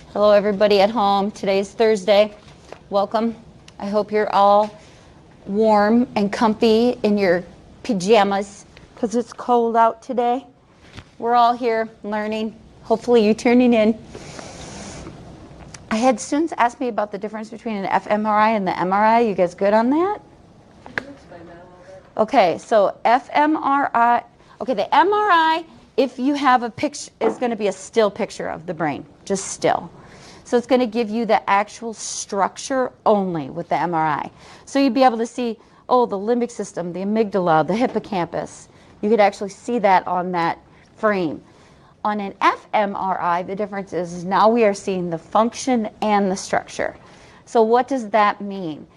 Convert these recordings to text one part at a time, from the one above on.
Hello, everybody at home. Today's Thursday. Welcome. I hope you're all warm and comfy in your pajamas because it's cold out today. We're all here learning. Hopefully you tuning in. I had students ask me about the difference between an fMRI and the MRI. You guys good on that? Can you explain that a little bit? Okay, so fMRI, the MRI, if you have a picture, is going to be a still picture of the brain, just still. So it's going to give you the actual structure only with the MRI. So you'd be able to see, the limbic system, the amygdala, the hippocampus. You could actually see that on that frame. On an fMRI, the difference is now we are seeing the function and the structure. So what does that mean?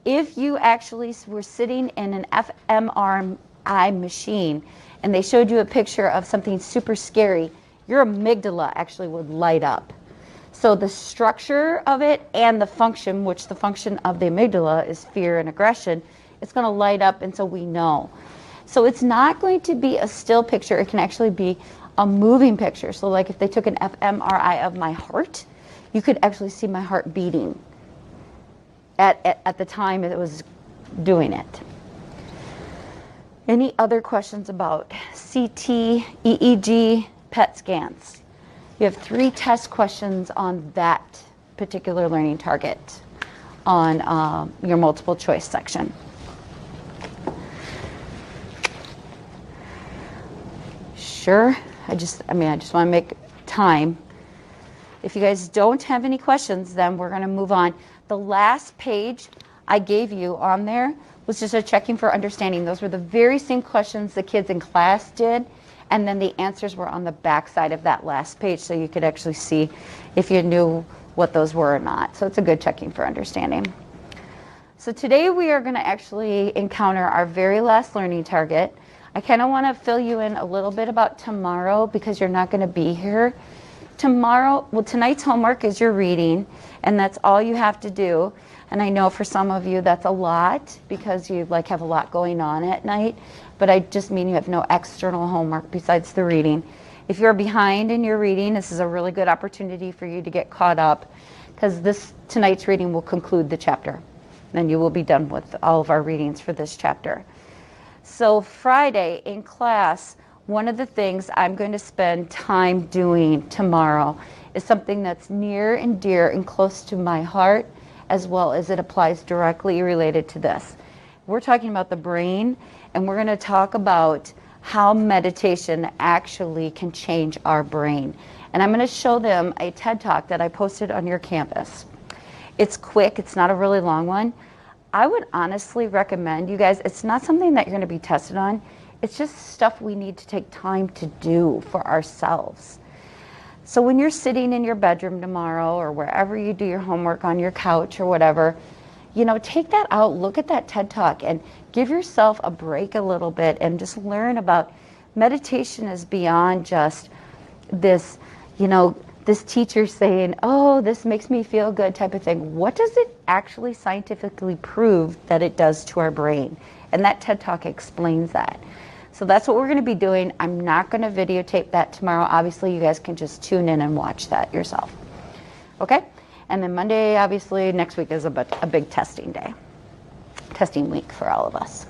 If you actually were sitting in an fMRI machine and they showed you a picture of something super scary, your amygdala actually would light up. So the structure of it and the function, which the function of the amygdala is fear and aggression, it's going to light up, and so we know. So it's not going to be a still picture. It can actually be a moving picture. So like if they took an fMRI of my heart, you could actually see my heart beating at the time it was doing it. Any other questions about CT, EEG, PET scans? You have 3 test questions on that particular learning target on your multiple choice section. Sure. I just want to make time. If you guys don't have any questions, then we're going to move on. The last page I gave you on there was just a checking for understanding. Those were the very same questions the kids in class did, and then the answers were on the back side of that last page, so you could actually see if you knew what those were or not. So it's a good checking for understanding. So today we are going to actually encounter our very last learning target. I kind of want to fill you in a little bit about tomorrow because you're not going to be here. Tonight's homework is your reading, and that's all you have to do. And I know for some of you that's a lot because you have a lot going on at night, but I just mean you have no external homework besides the reading. If you're behind in your reading, this is a really good opportunity for you to get caught up because tonight's reading will conclude the chapter. Then you will be done with all of our readings for this chapter. So Friday in class, one of the things I'm going to spend time doing tomorrow is something that's near and dear and close to my heart, as well as it applies directly related to this. We're talking about the brain, and we're going to talk about how meditation actually can change our brain. And I'm going to show them a TED Talk that I posted on your campus. It's quick. It's not a really long one. I would honestly recommend you guys, it's not something that you're going to be tested on. It's just stuff we need to take time to do for ourselves. So when you're sitting in your bedroom tomorrow or wherever you do your homework on your couch or whatever, take that out, look at that TED Talk and give yourself a break a little bit and just learn about meditation is beyond just this, this teacher saying, this makes me feel good type of thing. What does it actually scientifically prove that it does to our brain? And that TED Talk explains that. So that's what we're going to be doing. I'm not going to videotape that tomorrow. Obviously, you guys can just tune in and watch that yourself. Okay? And then Monday, obviously, next week is a big testing day. Testing week for all of us.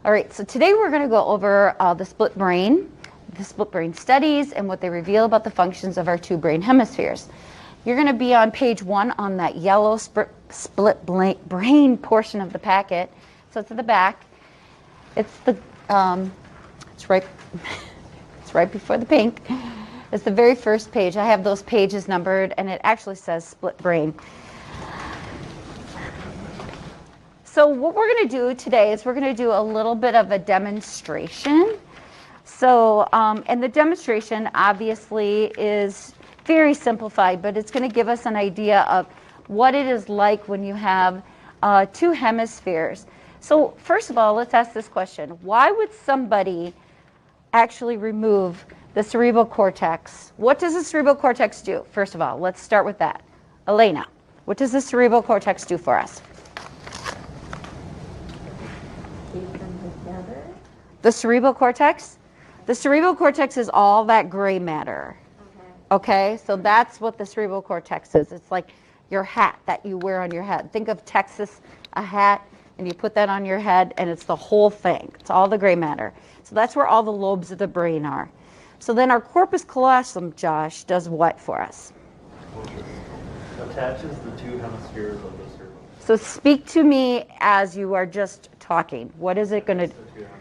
All right, so today we're going to go over the split brain studies and what they reveal about the functions of our 2 brain hemispheres. You're going to be on page 1 on that yellow split brain portion of the packet. So it's at the back. It's right before the pink. It's the very first page. I have those pages numbered, and it actually says split brain. So what we're going to do today is we're going to do a little bit of a demonstration. So, and the demonstration obviously is very simplified, but it's going to give us an idea of what it is like when you have 2 hemispheres. So first of all, let's ask this question. Why would somebody actually remove the cerebral cortex? What does the cerebral cortex do? First of all, let's start with that. Elena, what does the cerebral cortex do for us? Keep them together. The cerebral cortex? The cerebral cortex is all that gray matter. Okay. Okay, so that's what the cerebral cortex is. It's like your hat that you wear on your head. Think of Texas, a hat, and you put that on your head, and it's the whole thing. It's all the gray matter. So that's where all the lobes of the brain are. So then our corpus callosum, Josh, does what for us? Attaches the two hemispheres of the cerebellum. So speak to me as you are just talking. What is it going to do? The two hemispheres.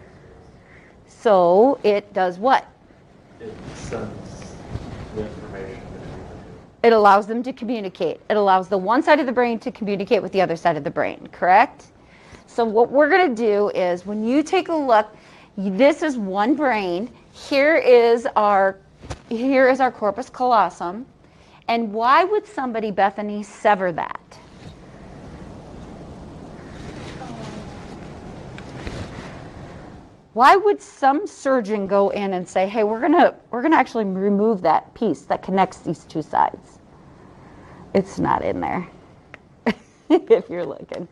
So it does what? It sends the information between the two. It allows them to communicate. It allows the one side of the brain to communicate with the other side of the brain, correct? So what we're going to do is when you take a look, this is one brain. Here is our corpus callosum. And why would somebody, Bethany, sever that? Why would some surgeon go in and say, "Hey, we're gonna actually remove that piece that connects these two sides"? It's not in there. If you're looking.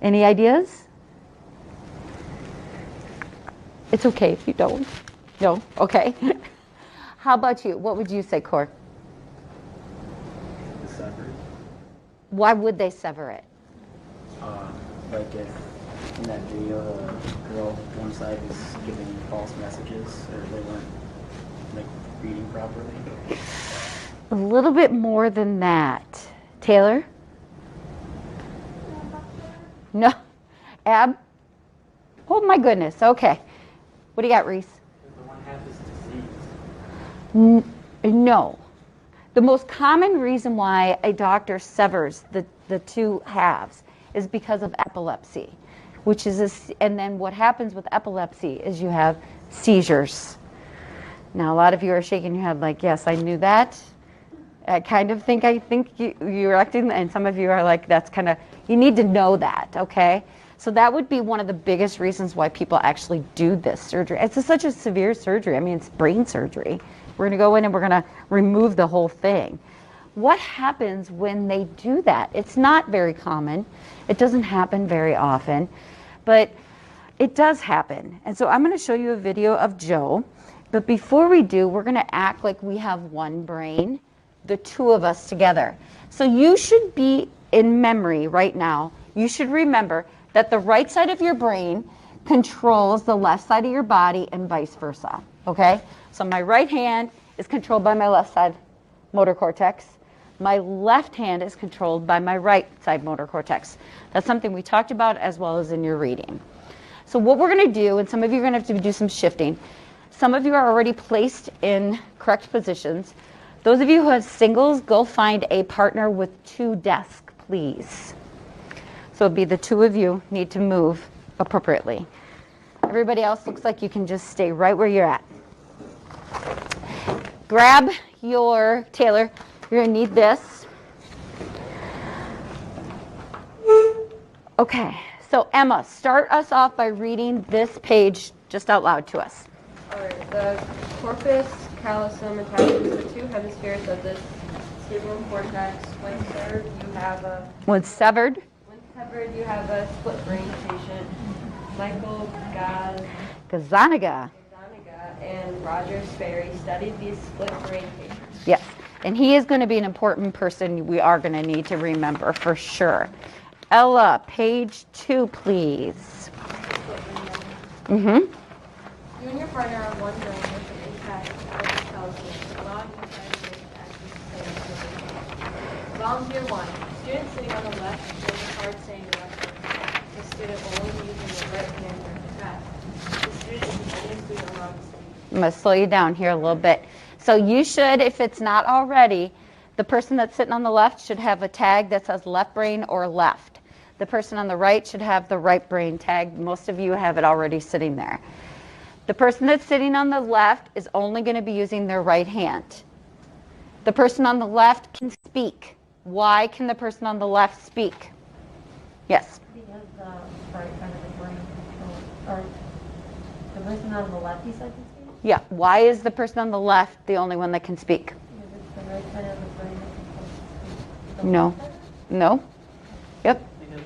Any ideas? It's okay if you don't. No? Okay. How about you? What would you say, Cor? The severed. Why would they sever it? Like if in that video the girl one side was giving false messages or they weren't like reading properly. A little bit more than that. Taylor? No. Ab? Oh my goodness. Okay. What do you got, Reese? The one half is diseased. No. The most common reason why a doctor severs the two halves is because of epilepsy, which is and then what happens with epilepsy is you have seizures. Now a lot of you are shaking your head like, yes, I knew that. I think you're acting, and some of you are like, that's kind of, you need to know that, okay? So that would be one of the biggest reasons why people actually do this surgery. It's such a severe surgery. I mean, it's brain surgery. We're going to go in and we're going to remove the whole thing. What happens when they do that? It's not very common. It doesn't happen very often, but it does happen. And so I'm going to show you a video of Joe. But before we do, we're going to act like we have one brain, the two of us together. So you should be in memory right now. You should remember that the right side of your brain controls the left side of your body and vice versa, okay? So my right hand is controlled by my left side motor cortex. My left hand is controlled by my right side motor cortex. That's something we talked about as well as in your reading. So what we're going to do, and some of you are going to have to do some shifting. Some of you are already placed in correct positions. Those of you who have singles, go find a partner with two desks, please. So it'll be the two of you need to move appropriately. Everybody else looks like you can just stay right where you're at. Grab your, Taylor, you're going to need this. Okay, so Emma, start us off by reading this page just out loud to us. All right, the corpus callosum attaches the two hemispheres of the cerebral cortex. When severed, you have a split brain patient. Michael Gazzaniga. and Roger Sperry studied these split brain patients. Yes, and he is going to be an important person we are going to need to remember for sure. Ella, page 2, please. Mm-hmm. You and your partner are one brain with an intact corpus callosum, allowing each side of the brain to access the same. Volunteer 1. Student sitting on the left with a card saying directions. The student only using the right hand during the test. The student is continuously allowed to speak. I'm going to slow you down here a little bit. So you should, if it's not already, the person that's sitting on the left should have a tag that says left brain or left. The person on the right should have the right brain tag. Most of you have it already sitting there. The person that's sitting on the left is only going to be using their right hand. The person on the left can speak. Why can the person on the left speak? Yes. Because the right side of the brain controls, or the person on the left, you said, can speak? Yeah. Why is the person on the left the only one that can speak? Because it's the right side of the brain that controls the No. left side? No? Yep. Because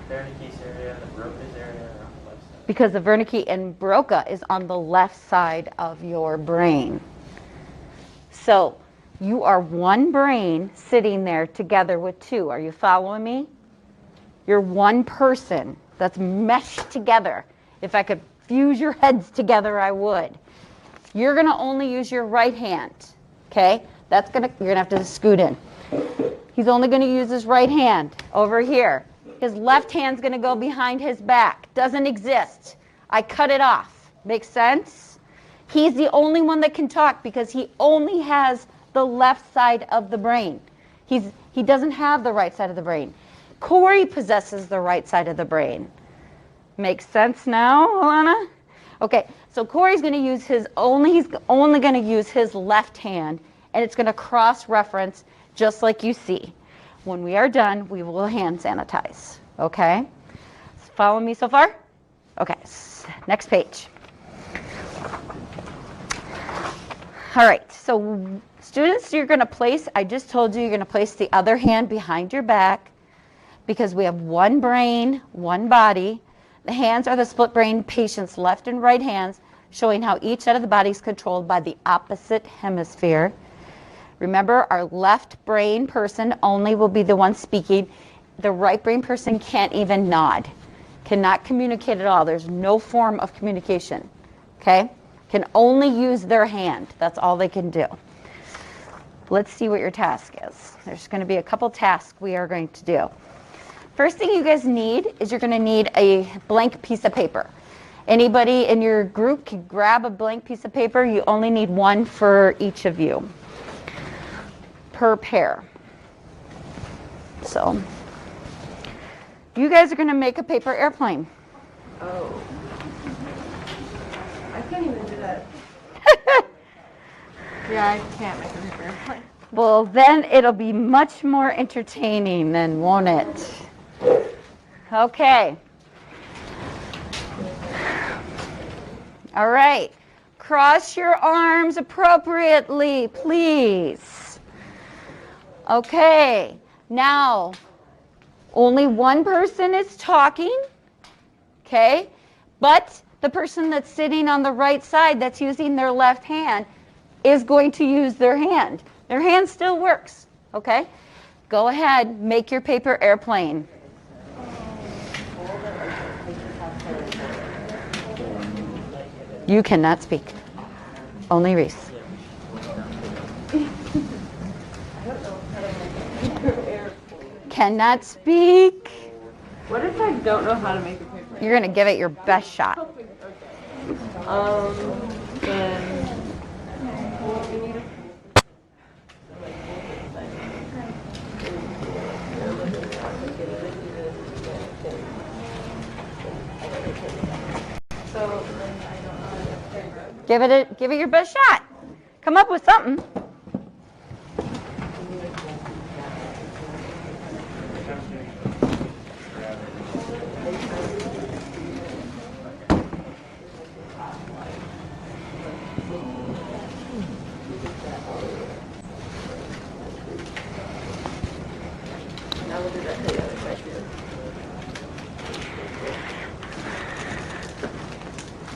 the Wernicke's area and the Broca's area are on the left side. Because the Wernicke and Broca is on the left side of your brain. So you are one brain sitting there together with two. Are you following me? You're one person that's meshed together. If I could fuse your heads together, I would. You're going to only use your right hand, okay? You're going to have to scoot in. He's only going to use his right hand over here. His left hand's going to go behind his back. Doesn't exist. I cut it off. Makes sense? He's the only one that can talk because he only has the left side of the brain. He doesn't have the right side of the brain. Corey possesses the right side of the brain. Makes sense now, Alana? Okay, so Corey's going to use he's only going to use his left hand, and it's going to cross-reference just like you see. When we are done, we will hand sanitize, okay? Follow me so far? Okay, next page. All right, so students, you're going to place, I just told you, you're going to place the other hand behind your back because we have one brain, one body. The hands are the split brain patient's left and right hands, showing how each side of the body is controlled by the opposite hemisphere. Remember, our left brain person only will be the one speaking. The right brain person can't even nod, cannot communicate at all. There's no form of communication, okay? Can only use their hand. That's all they can do. Let's see what your task is. There's going to be a couple tasks we are going to do. First thing you guys need is you're going to need a blank piece of paper. Anybody in your group can grab a blank piece of paper. You only need one for each of you per pair. So you guys are going to make a paper airplane. Oh. I can't even do that. Yeah, I can't make a paper airplane. Well, then it'll be much more entertaining then, won't it? Okay. All right. Cross your arms appropriately, please. Okay. Now, only one person is talking, okay? But the person that's sitting on the right side that's using their left hand is going to use their hand. Their hand still works, okay? Go ahead, make your paper airplane. You cannot speak. Only Reese. Cannot speak. What if I don't know how to make a paper? You're going to give it your best shot. Then we need a Give it your best shot. Come up with something.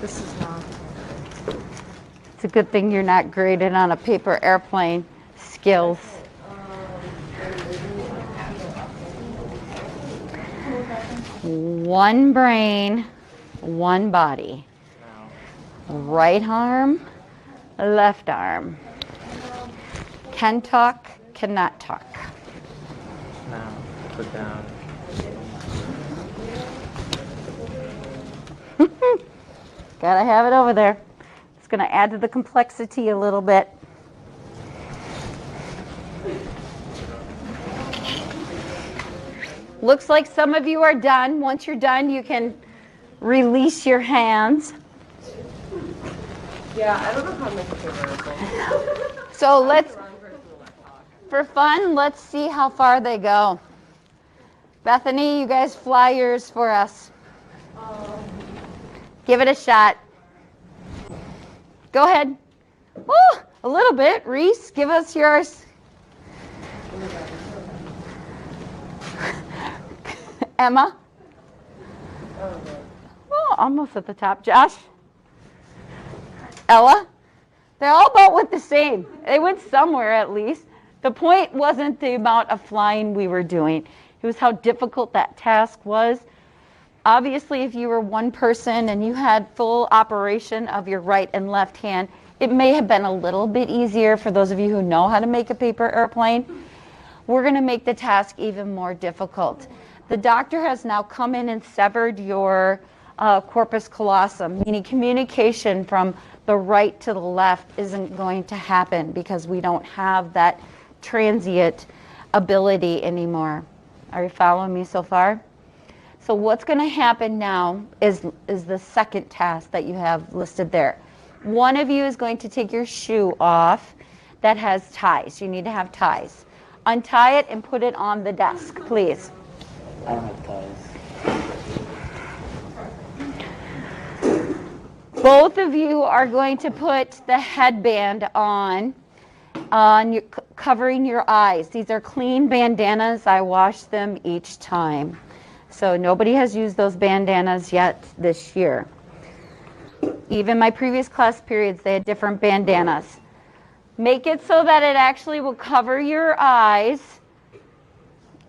This is not. It's a good thing you're not graded on a paper airplane skills. One brain, one body. Right arm, left arm. Can talk, cannot talk. Now, put down. Gotta have it over there. It's gonna add to the complexity a little bit. Looks like some of you are done. Once you're done, you can release your hands. Yeah, I don't know how to make a paper airplane. So for fun, let's see how far they go. Bethany, you guys fly yours for us. Give it a shot. Go ahead. Oh, a little bit. Reese, give us yours. Emma. Oh, almost at the top. Josh. Ella. They all about went the same. They went somewhere at least. The point wasn't the amount of flying we were doing. It was how difficult that task was. Obviously, if you were one person and you had full operation of your right and left hand, it may have been a little bit easier for those of you who know how to make a paper airplane. We're going to make the task even more difficult. The doctor has now come in and severed your corpus callosum, meaning communication from the right to the left isn't going to happen because we don't have that transient ability anymore. Are you following me so far? So what's going to happen now is the second task that you have listed there. One of you is going to take your shoe off that has ties. You need to have ties. Untie it and put it on the desk, please. I don't have ties. Both of you are going to put the headband on covering your eyes. These are clean bandanas. I wash them each time. So nobody has used those bandanas yet this year. Even my previous class periods, they had different bandanas. Make it so that it actually will cover your eyes.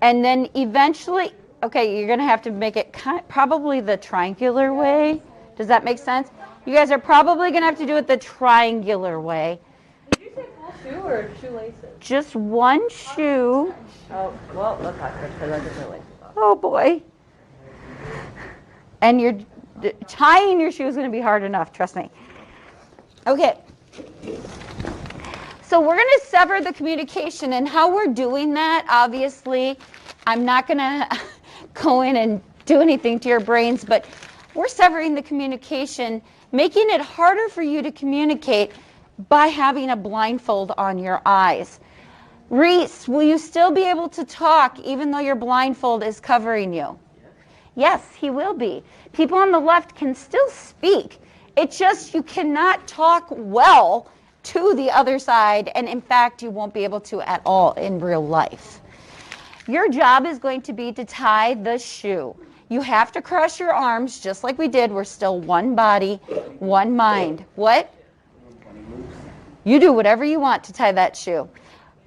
And then eventually, okay, you're going to have to make it probably the triangular way. Does that make sense? You guys are probably going to have to do it the triangular way. Did you say full shoe or shoelaces? Just one shoe. Oh, well, let's not because I just really. Oh boy. And tying your shoe is going to be hard enough, trust me. Okay. So we're going to sever the communication, and how we're doing that, obviously, I'm not going to go in and do anything to your brains, but we're severing the communication, making it harder for you to communicate by having a blindfold on your eyes. Reese, will you still be able to talk even though your blindfold is covering you? Yes, he will be. People on the left can still speak. It's just you cannot talk well to the other side, and in fact, you won't be able to at all in real life. Your job is going to be to tie the shoe. You have to cross your arms just like we did. We're still one body, one mind. What? You do whatever you want to tie that shoe.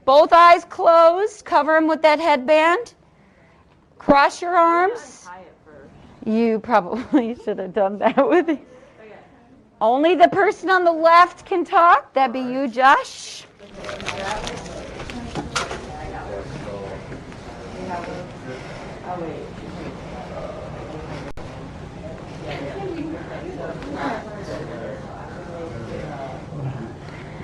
Both eyes closed. Cover them with that headband. Cross your arms. You probably should have done that with it. Only the person on the left can talk. That'd be you, Josh.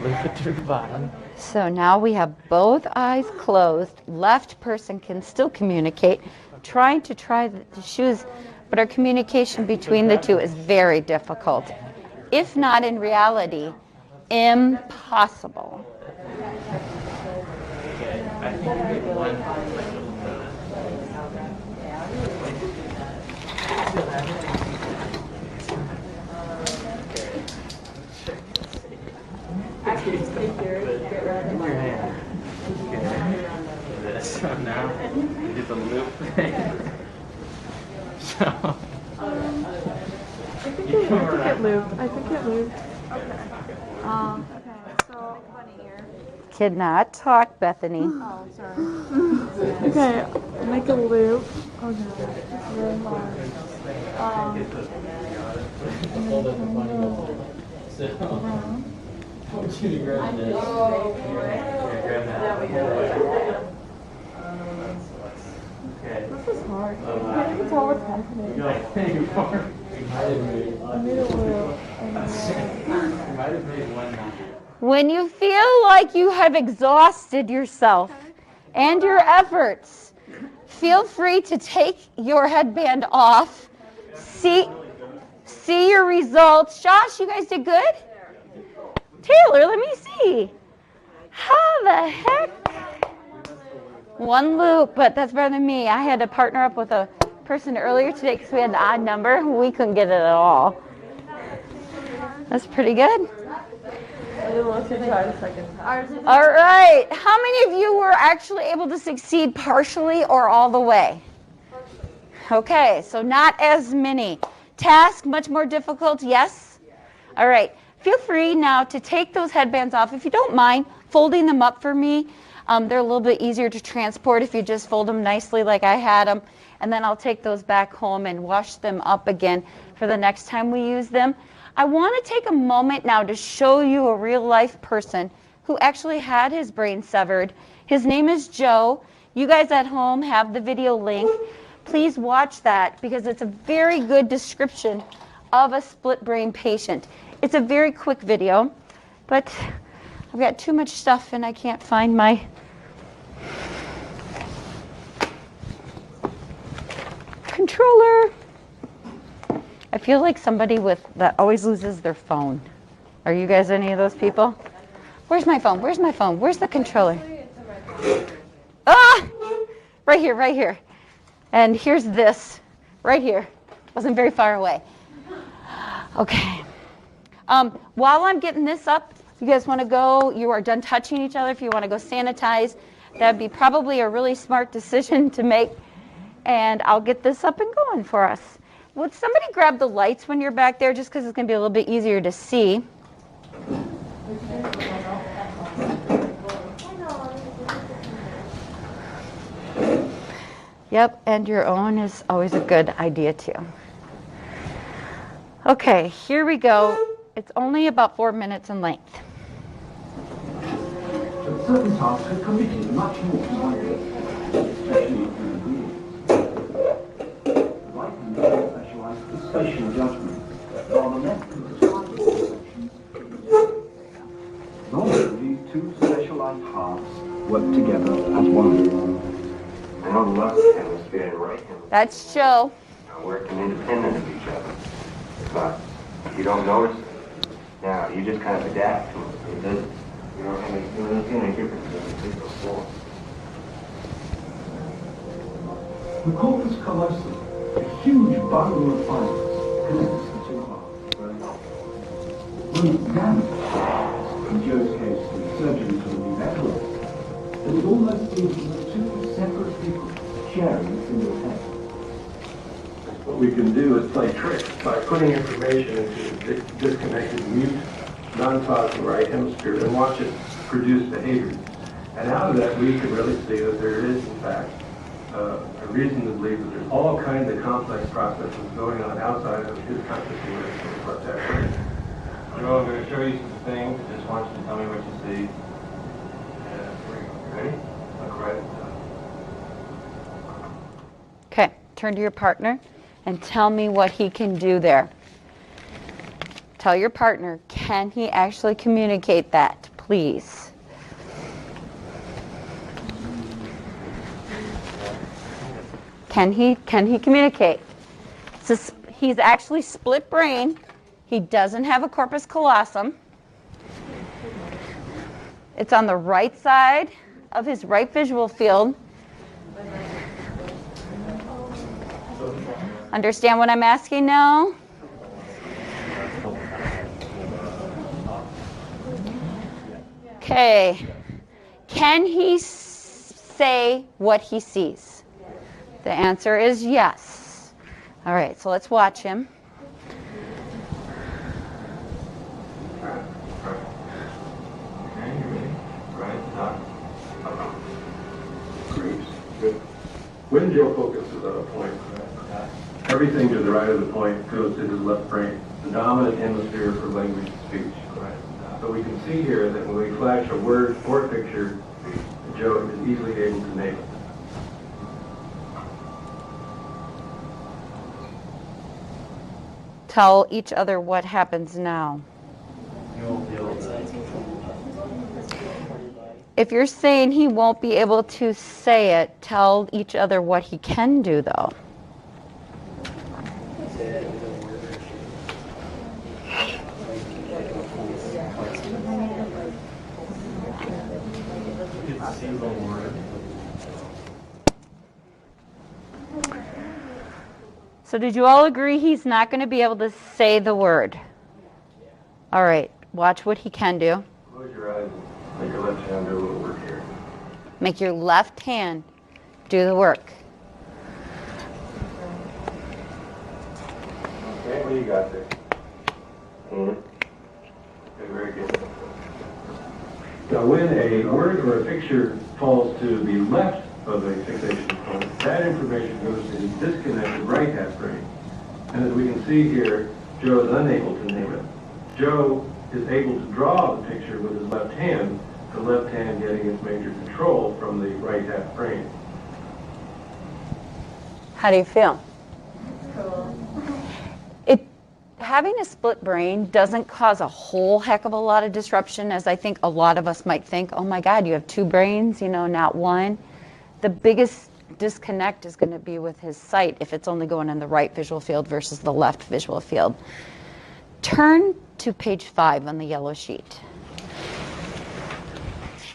Look at your bottom. So now we have both eyes closed. Left person can still communicate, trying to tie the shoes, but our communication between the two is very difficult, if not in reality, impossible. I think you get one. So now we do the loop thing. So you come around. I think it moved. Okay, so bunny ear. Cannot talk, Bethany. Oh, sorry. Okay, make a loop. Oh no, it's very hard. And then around. I want you to grab this. Here, grab that. Okay. This is hard. I can't even tell what's happening. I made a loop. You might have made one now. When you feel like you have exhausted yourself and your efforts, feel free to take your headband off. See your results. Josh, you guys did good? Taylor, let me see. How the heck? One loop, but that's better than me. I had to partner up with a person earlier today because we had the odd number. We couldn't get it at all. That's pretty good. All right. How many of you were actually able to succeed partially or all the way? Okay, so not as many. Task much more difficult, yes? All right. feel free now to take those headbands off. If you don't mind folding them up for me, they're a little bit easier to transport if you just fold them nicely like I had them. And then I'll take those back home and wash them up again for the next time we use them. I want to take a moment now to show you a real life person who actually had his brain severed. His name is Joe. You guys at home have the video link. Please watch that because it's a very good description of a split brain patient. It's a very quick video, but I've got too much stuff and I can't find my controller. I feel like somebody that always loses their phone. Are you guys any of those people? Where's my phone? Where's my phone? Where's the controller? Ah! Right here, right here. And here's this, right here. Wasn't very far away. Okay. While I'm getting this up, you guys want to go, you are done touching each other. If you want to go sanitize, that'd be probably a really smart decision to make. And I'll get this up and going for us. Would somebody grab the lights when you're back there, just because it's going to be a little bit easier to see? Yep, and your own is always a good idea too. Okay, here we go. It's only about 4 minutes in length. But certain tasks are committed much more to one person, especially if you're the right and left specialise for spatial judgment, while the left can prescribe the perceptions. Normally, these two specialised halves work together as one. Now the left hemisphere and right hemisphere That's Joe. are working independent of each other. But you don't notice it. Now you just kind of adapt to it. It doesn't, you don't see any difference in the before. The corpus callosum, a huge bundle of fibers, connects the two halves. When damaged, in Joe's case, the surgery to remove epilepsy, it would almost seem as if two separate people sharing a single head. What we can do is play tricks by putting information into disconnected mute, non-causal right hemisphere and watch it produce behavior. And out of that, we can really see that there is, in fact, a reason to believe that there's all kinds of complex processes going on outside of his conscious awareness of what's happening. Joe, I'm going to show you some things. I just want you to tell me what you see. Ready? Look right at that. Okay, turn to your partner and tell me what he can do there. Tell your partner, can he actually communicate that, please? Can he communicate? So he's actually split brain. He doesn't have a corpus callosum. It's on the right side of his right visual field. Understand what I'm asking now? Okay. Can he say what he sees? The answer is yes. All right, so let's watch him. Okay, you ready? Right, up. Great. Good. When Joe focuses on a point, everything to the right of the point goes to his left brain, the dominant hemisphere for language and speech. So we can see here that when we flash a word or picture, Joe is easily able to name it. Tell each other what happens now. If you're saying he won't be able to say it, tell each other what he can do, though. So did you all agree he's not going to be able to say the word? All right, watch what he can do. Close your eyes and make your left hand do a little work here. Make your left hand do the work. Okay, what do you got there? And Okay, very good. Now, when a word or a picture falls to the left of a fixation point, that information goes to the disconnected right half brain. And as we can see here, Joe is unable to name it. Joe is able to draw the picture with his left hand, the left hand getting its major control from the right half brain. How do you feel? It having a split brain doesn't cause a whole heck of a lot of disruption, as I think a lot of us might think, oh my God, you have two brains, not one. The biggest disconnect is going to be with his sight if it's only going in the right visual field versus the left visual field. Turn to page 5 on the yellow sheet.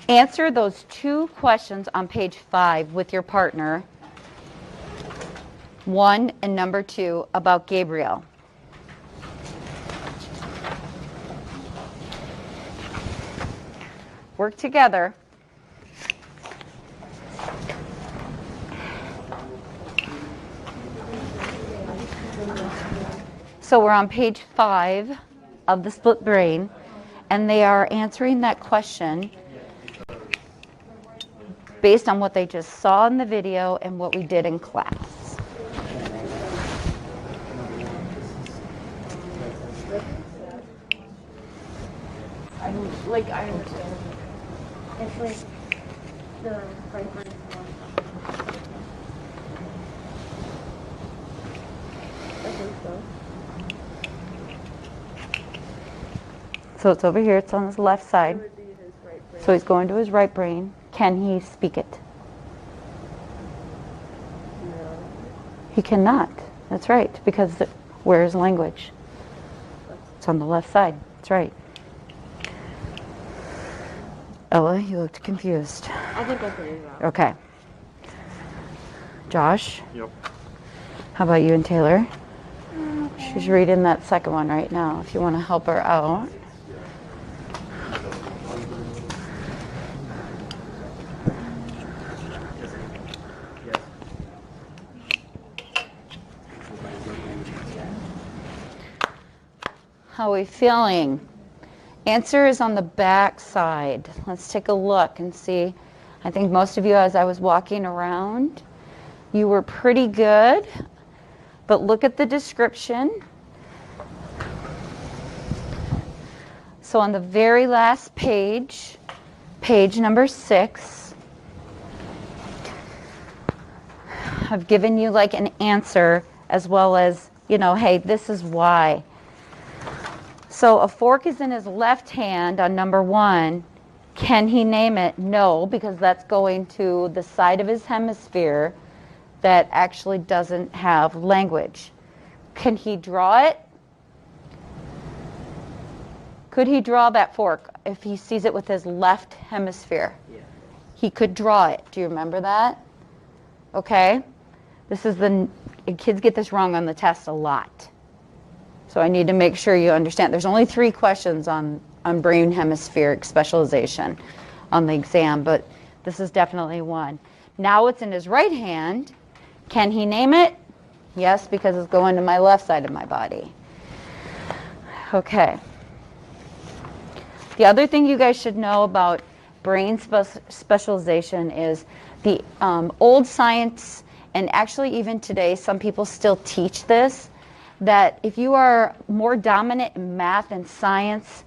Answer those 2 questions on page 5 with your partner. 1 and number 2 about Gabriel. Work together. So we're on page 5 of the split brain, and they are answering that question based on what they just saw in the video and what we did in class. I understand. It's like the right brain. I think so. So it's over here, it's on his left side. It would be his right brain. So he's going to his right brain. Can he speak it? No. He cannot. That's right, because where's language? It's on the left side. That's right. Ella, you looked confused. I think I figured it out. Okay. Josh? Yep. How about you and Taylor? She's reading that second one right now, if you want to help her out. How are we feeling? Answer is on the back side. Let's take a look and see. I think most of you, as I was walking around, you were pretty good. But look at the description. So on the very last page, page number 6, I've given you like an answer as well as, hey, this is why. So a fork is in his left hand on number 1. Can he name it? No, because that's going to the side of his hemisphere that actually doesn't have language. Can he draw it? Could he draw that fork if he sees it with his left hemisphere? Yeah. He could draw it. Do you remember that? Okay. This is kids get this wrong on the test a lot. So I need to make sure you understand. There's only 3 questions on brain hemispheric specialization on the exam, but this is definitely one. Now it's in his right hand. Can he name it? Yes, because it's going to my left side of my body. Okay. The other thing you guys should know about brain specialization is the old science, and actually even today, some people still teach this, that if you are more dominant in math and science,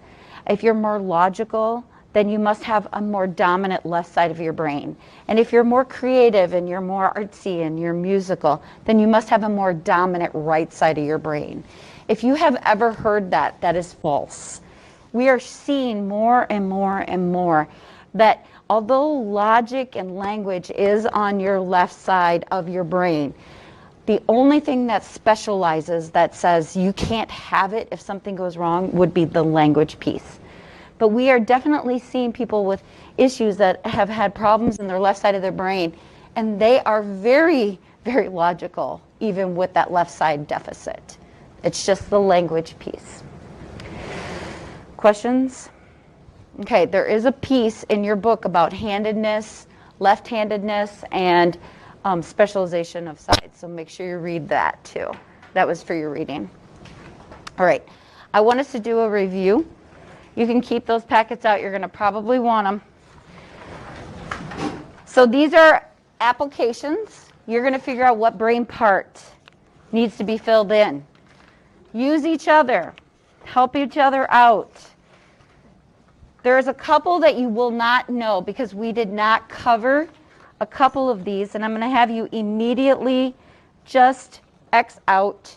if you're more logical, then you must have a more dominant left side of your brain. And if you're more creative and you're more artsy and you're musical, then you must have a more dominant right side of your brain. If you have ever heard that, that is false. We are seeing more and more and more that although logic and language is on your left side of your brain, the only thing that specializes, that says you can't have it if something goes wrong, would be the language piece. But we are definitely seeing people with issues that have had problems in their left side of their brain, and they are very, very logical, even with that left side deficit. It's just the language piece. Questions? Okay, there is a piece in your book about handedness, left-handedness, and specialization of sides, so make sure you read that too. That was for your reading. All right, I want us to do a review. You can keep those packets out. You're going to probably want them. So these are applications. You're going to figure out what brain part needs to be filled in. Use each other. Help each other out. There's a couple that you will not know because we did not cover a couple of these, and I'm going to have you immediately just X out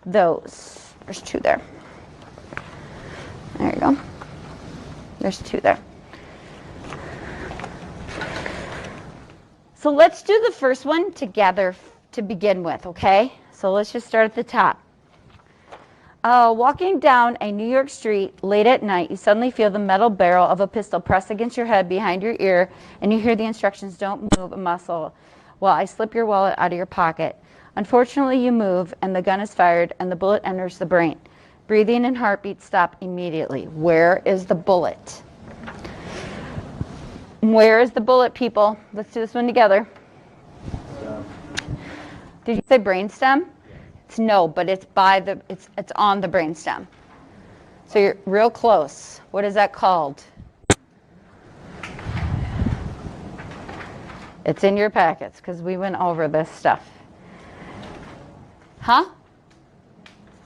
those. There's 2 there. There you go. There's 2 there. So let's do the first one together to begin with, okay? So let's just start at the top. Walking down a New York street late at night, you suddenly feel the metal barrel of a pistol press against your head behind your ear, and you hear the instructions, don't move a muscle while I slip your wallet out of your pocket. Unfortunately, you move, and the gun is fired, and the bullet enters the brain. Breathing and heartbeat stop immediately. Where is the bullet? Where is the bullet, people? Let's do this one together. Did you say brainstem? No, but it's it's on the brainstem. So you're real close. What is that called? It's in your packets because we went over this stuff. Huh?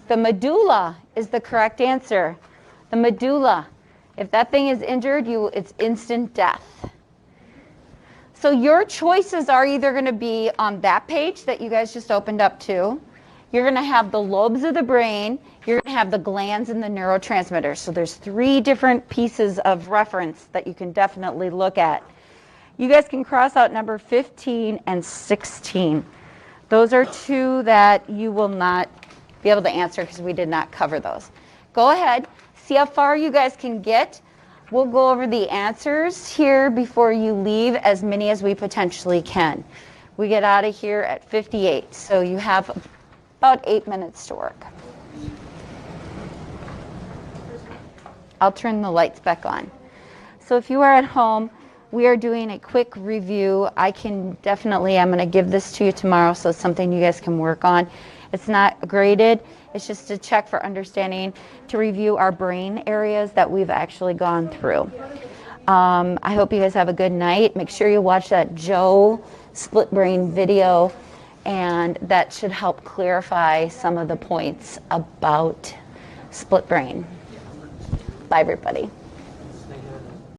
The medulla is the correct answer. The medulla. If that thing is injured, it's instant death. So your choices are either going to be on that page that you guys just opened up to. You're going to have the lobes of the brain. You're going to have the glands and the neurotransmitters. So there's 3 different pieces of reference that you can definitely look at. You guys can cross out number 15 and 16. Those are 2 that you will not be able to answer because we did not cover those. Go ahead. See how far you guys can get. We'll go over the answers here before you leave, as many as we potentially can. We get out of here at 58, so you have about 8 minutes to work. I'll turn the lights back on. So if you are at home, we are doing a quick review. I'm going to give this to you tomorrow, so it's something you guys can work on. It's not graded. It's just to check for understanding, to review our brain areas that we've actually gone through. I hope you guys have a good night. Make sure you watch that Joe split brain video, and that should help clarify some of the points about split brain. Bye, everybody.